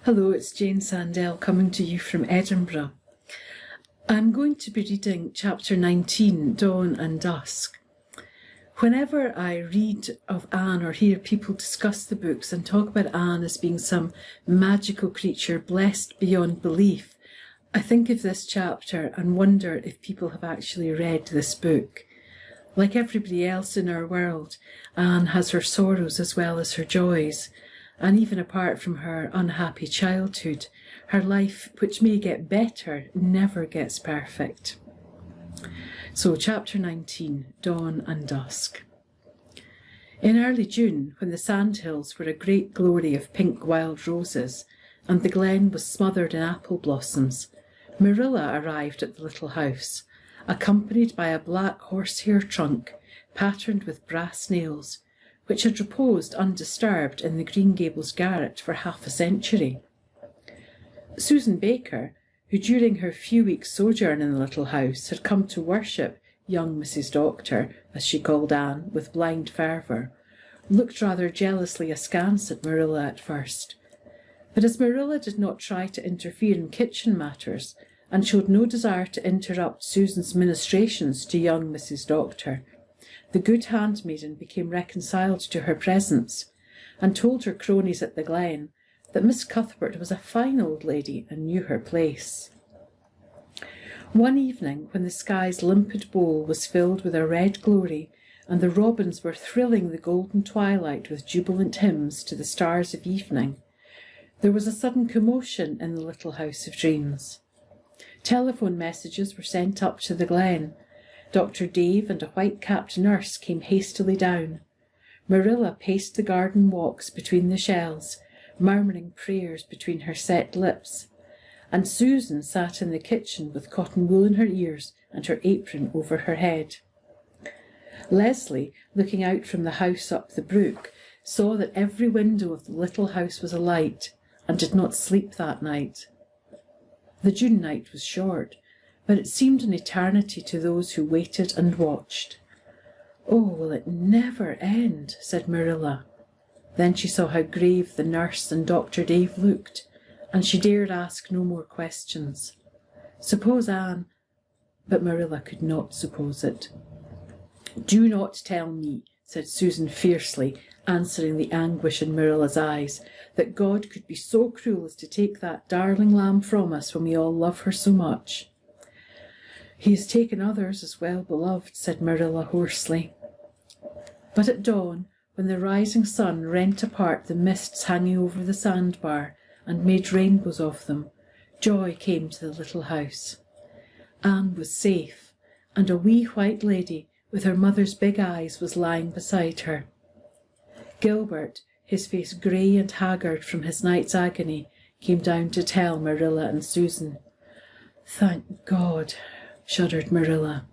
Hello, it's Jane Sandell coming to you from Edinburgh. I'm going to be reading chapter 19, Dawn and Dusk. Whenever I read of Anne or hear people discuss the books and talk about Anne as being some magical creature blessed beyond belief, I think of this chapter and wonder if people have actually read this book. Like everybody else in our world, Anne has her sorrows as well as her joys. And even apart from her unhappy childhood, her life, which may get better, never gets perfect. So, chapter 19, Dawn and Dusk. In early June, when the sandhills were a great glory of pink wild roses, and the glen was smothered in apple blossoms, Marilla arrived at the little house, accompanied by a black horsehair trunk patterned with brass nails, which had reposed undisturbed in the Green Gables garret for half a century. Susan Baker, who during her few weeks' sojourn in the little house had come to worship young Mrs. Doctor, as she called Anne, with blind fervour, looked rather jealously askance at Marilla at first. But as Marilla did not try to interfere in kitchen matters, and showed no desire to interrupt Susan's ministrations to young Mrs. Doctor, the good handmaiden became reconciled to her presence, and told her cronies at the Glen that Miss Cuthbert was a fine old lady and knew her place. One evening, when the sky's limpid bowl was filled with a red glory, and the robins were thrilling the golden twilight with jubilant hymns to the stars of evening, there was a sudden commotion in the little house of dreams. Telephone messages were sent up to the Glen. Dr. Dave and a white-capped nurse came hastily down. Marilla paced the garden walks between the shells, murmuring prayers between her set lips, and Susan sat in the kitchen with cotton wool in her ears and her apron over her head. Leslie, looking out from the house up the brook, saw that every window of the little house was alight, and did not sleep that night. The June night was short, but it seemed an eternity to those who waited and watched. "Oh, will it never end?" said Marilla. Then she saw how grave the nurse and Dr. Dave looked, and she dared ask no more questions. Suppose Anne— But Marilla could not suppose it. "Do not tell me," said Susan fiercely, answering the anguish in Marilla's eyes, "that God could be so cruel as to take that darling lamb from us when we all love her so much." "He has taken others as well beloved," said Marilla hoarsely. But at dawn, when the rising sun rent apart the mists hanging over the sandbar and made rainbows of them, joy came to the little house. Anne was safe, and a wee white lady with her mother's big eyes was lying beside her. Gilbert, his face grey and haggard from his night's agony, came down to tell Marilla and Susan. "Thank God," shuddered Marilla.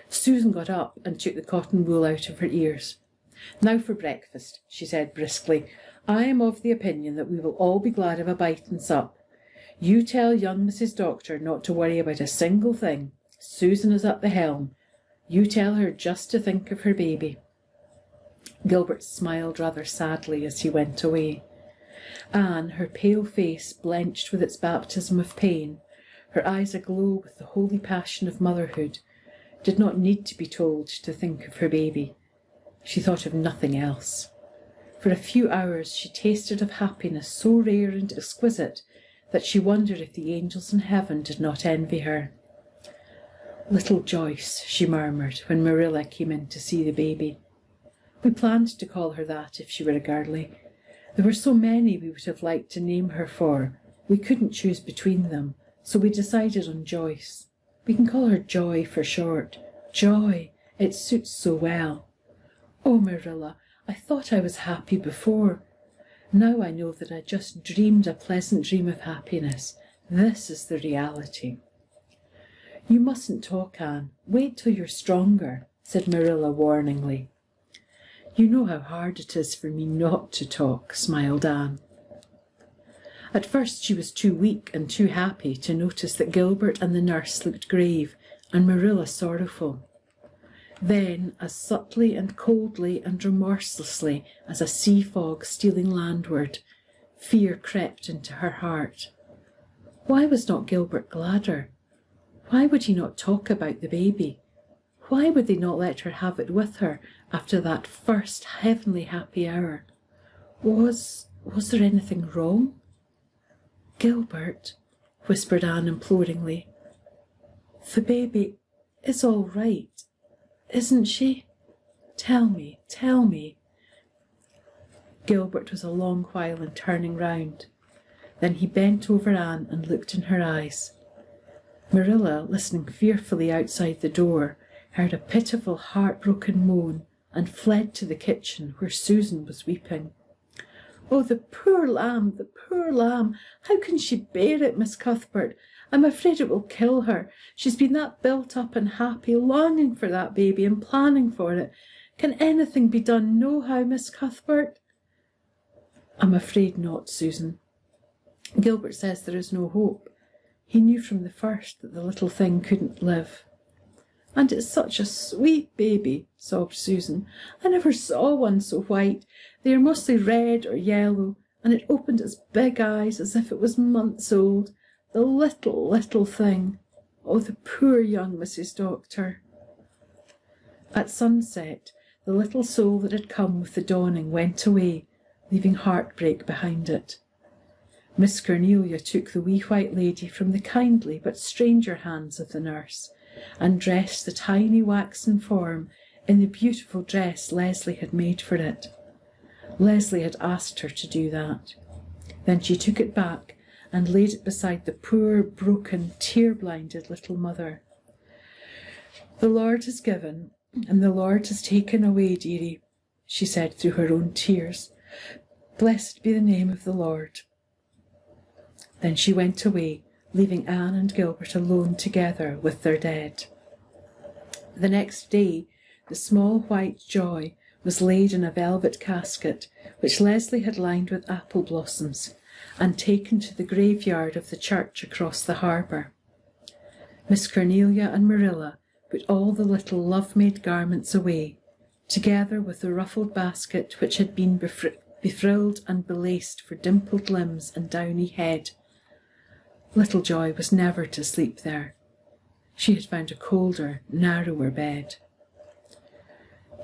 Susan got up and took the cotton wool out of her ears. "Now for breakfast," she said briskly. "I am of the opinion that we will all be glad of a bite and sup. You tell young Mrs. Doctor not to worry about a single thing. Susan is at the helm. You tell her just to think of her baby." Gilbert smiled rather sadly as he went away. Anne, her pale face blenched with its baptism of pain, her eyes aglow with the holy passion of motherhood, did not need to be told to think of her baby. She thought of nothing else. For a few hours she tasted of happiness so rare and exquisite that she wondered if the angels in heaven did not envy her. "Little Joyce," she murmured when Marilla came in to see the baby. "We planned to call her that if she were a girlie. There were so many we would have liked to name her for. We couldn't choose between them, so we decided on Joyce. We can call her Joy for short. Joy, it suits so well. Oh, Marilla, I thought I was happy before. Now I know that I just dreamed a pleasant dream of happiness. This is the reality." "You mustn't talk, Anne. Wait till you're stronger," said Marilla warningly. "You know how hard it is for me not to talk," smiled Anne. At first she was too weak and too happy to notice that Gilbert and the nurse looked grave and Marilla sorrowful. Then, as subtly and coldly and remorselessly as a sea fog stealing landward, Fear crept into her heart. Why was not Gilbert gladder? Why would he not talk about the baby? Why would they not let her have it with her after that first heavenly happy hour? Was there anything wrong? Gilbert, whispered Anne imploringly, the baby is all right, isn't she? Tell me, tell me. Gilbert was a long while in turning round. Then he bent over Anne and looked in her eyes. Marilla, listening fearfully outside the door, heard a pitiful, heartbroken moan and fled to the kitchen where Susan was weeping. Oh, the poor lamb, the poor lamb! How can she bear it, Miss Cuthbert? I'm afraid it will kill her. She's been that built up and happy, longing for that baby and planning for it. Can anything be done nohow, Miss Cuthbert? I'm afraid not, Susan. Gilbert says there is no hope. He knew from the first that the little thing couldn't live. And it's such a sweet baby, sobbed Susan. I never saw one so white. They are mostly red or yellow, and it opened its big eyes as if it was months old. The little, little thing. Oh, the poor young Mrs. Doctor. At sunset, the little soul that had come with the dawning went away, leaving heartbreak behind it. Miss Cornelia took the wee white lady from the kindly but stranger hands of the nurse, and dressed the tiny waxen form in the beautiful dress Leslie had made for it. Leslie had asked her to do that. Then she took it back and laid it beside the poor, broken, tear-blinded little mother. The Lord has given, and the Lord has taken away, dearie, she said through her own tears. Blessed be the name of the Lord. Then she went away, leaving Anne and Gilbert alone together with their dead. The next day, the small white joy was laid in a velvet casket, which Leslie had lined with apple blossoms, and taken to the graveyard of the church across the harbour. Miss Cornelia and Marilla put all the little love-made garments away, together with the ruffled basket which had been befrilled and belaced for dimpled limbs and downy head. Little Joy was never to sleep there. She had found a colder, narrower bed.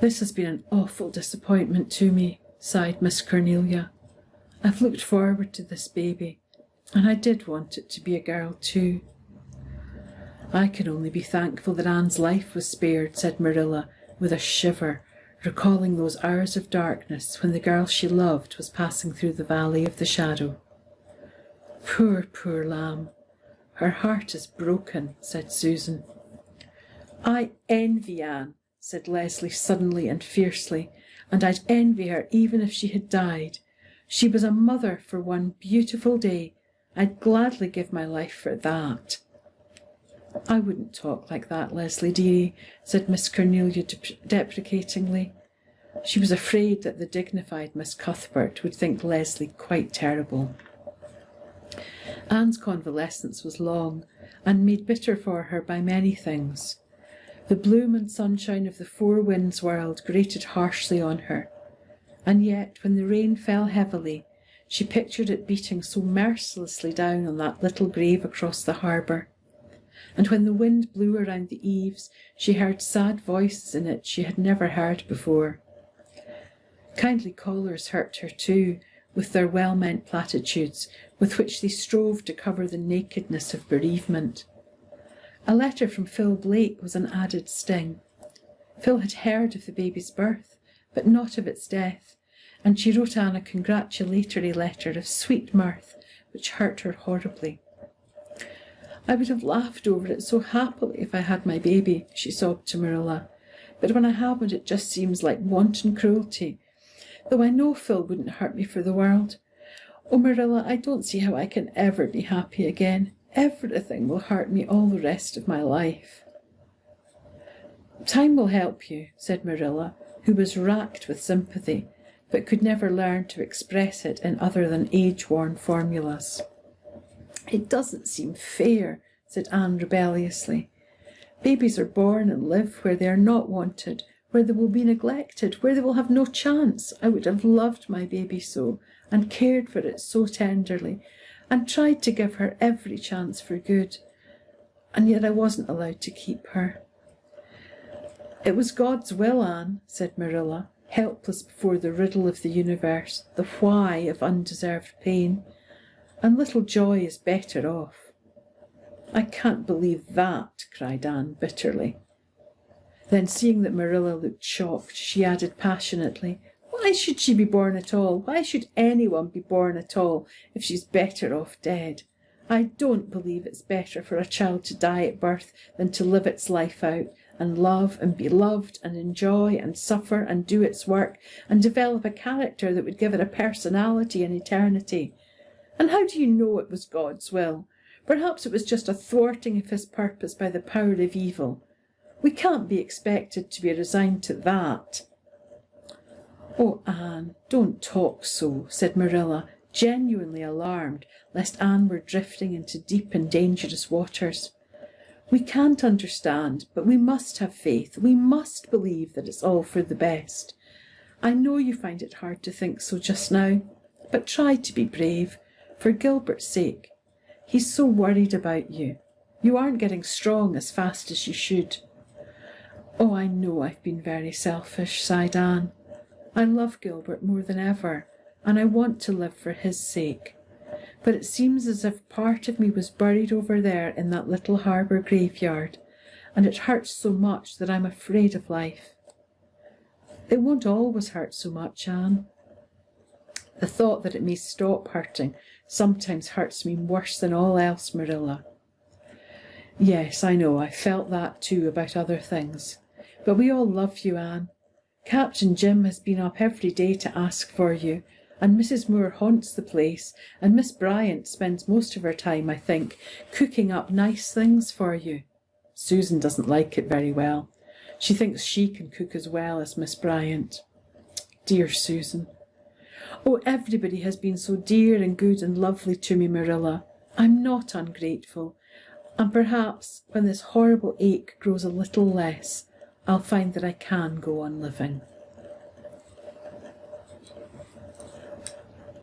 This has been an awful disappointment to me, sighed Miss Cornelia. I've looked forward to this baby, and I did want it to be a girl too. I can only be thankful that Anne's life was spared, said Marilla, with a shiver, recalling those hours of darkness when the girl she loved was passing through the valley of the shadow. Poor, poor lamb. Her heart is broken, said Susan. I envy Anne, said Leslie suddenly and fiercely, and I'd envy her even if she had died. She was a mother for one beautiful day. I'd gladly give my life for that. I wouldn't talk like that, Leslie dearie, said Miss Cornelia deprecatingly. She was afraid that the dignified Miss Cuthbert would think Leslie quite terrible. Anne's convalescence was long, and made bitter for her by many things. The bloom and sunshine of the Four Winds world grated harshly on her, and yet when the rain fell heavily, she pictured it beating so mercilessly down on that little grave across the harbour. And when the wind blew around the eaves, she heard sad voices in it she had never heard before. Kindly callers hurt her too, with their well-meant platitudes, with which they strove to cover the nakedness of bereavement. A letter from Phil Blake was an added sting. Phil had heard of the baby's birth, but not of its death, and she wrote Anne a congratulatory letter of sweet mirth, which hurt her horribly. I would have laughed over it so happily if I had my baby, she sobbed to Marilla, but when I haven't it just seems like wanton cruelty, though I know Phil wouldn't hurt me for the world. Oh, Marilla, I don't see how I can ever be happy again. Everything will hurt me all the rest of my life. Time will help you, said Marilla, who was racked with sympathy, but could never learn to express it in other than age-worn formulas. It doesn't seem fair, said Anne rebelliously. Babies are born and live where they are not wanted, where they will be neglected, where they will have no chance. I would have loved my baby so. and cared for it so tenderly, and tried to give her every chance for good, and yet I wasn't allowed to keep her." "It was God's will, Anne," said Marilla, helpless before the riddle of the universe, the why of undeserved pain, "and little Joy is better off." "I can't believe that," cried Anne bitterly. Then, seeing that Marilla looked shocked, she added passionately, "Why should she be born at all? Why should anyone be born at all if she's better off dead? I don't believe it's better for a child to die at birth than to live its life out, and love and be loved and enjoy and suffer and do its work and develop a character that would give it a personality in eternity. And how do you know it was God's will? Perhaps it was just a thwarting of his purpose by the power of evil. We can't be expected to be resigned to that." "Oh, Anne, don't talk so," said Marilla, genuinely alarmed lest Anne were drifting into deep and dangerous waters. "We can't understand, but we must have faith. We must believe that it's all for the best. I know you find it hard to think so just now, but try to be brave, for Gilbert's sake. He's so worried about you. You aren't getting strong as fast as you should." "Oh, I know I've been very selfish," sighed Anne. "I love Gilbert more than ever, and I want to live for his sake. But it seems as if part of me was buried over there in that little harbour graveyard, and it hurts so much that I'm afraid of life." "It won't always hurt so much, Anne. The thought that it may stop hurting sometimes hurts me worse than all else, Marilla." "Yes, I know, I felt that too about other things. But we all love you, Anne. Captain Jim has been up every day to ask for you, and Mrs. Moore haunts the place, and Miss Bryant spends most of her time, I think, cooking up nice things for you. Susan doesn't like it very well. She thinks she can cook as well as Miss Bryant. Dear Susan. Oh, everybody has been so dear and good and lovely to me, Marilla. I'm not ungrateful, and perhaps when this horrible ache grows a little less, I'll find that I can go on living."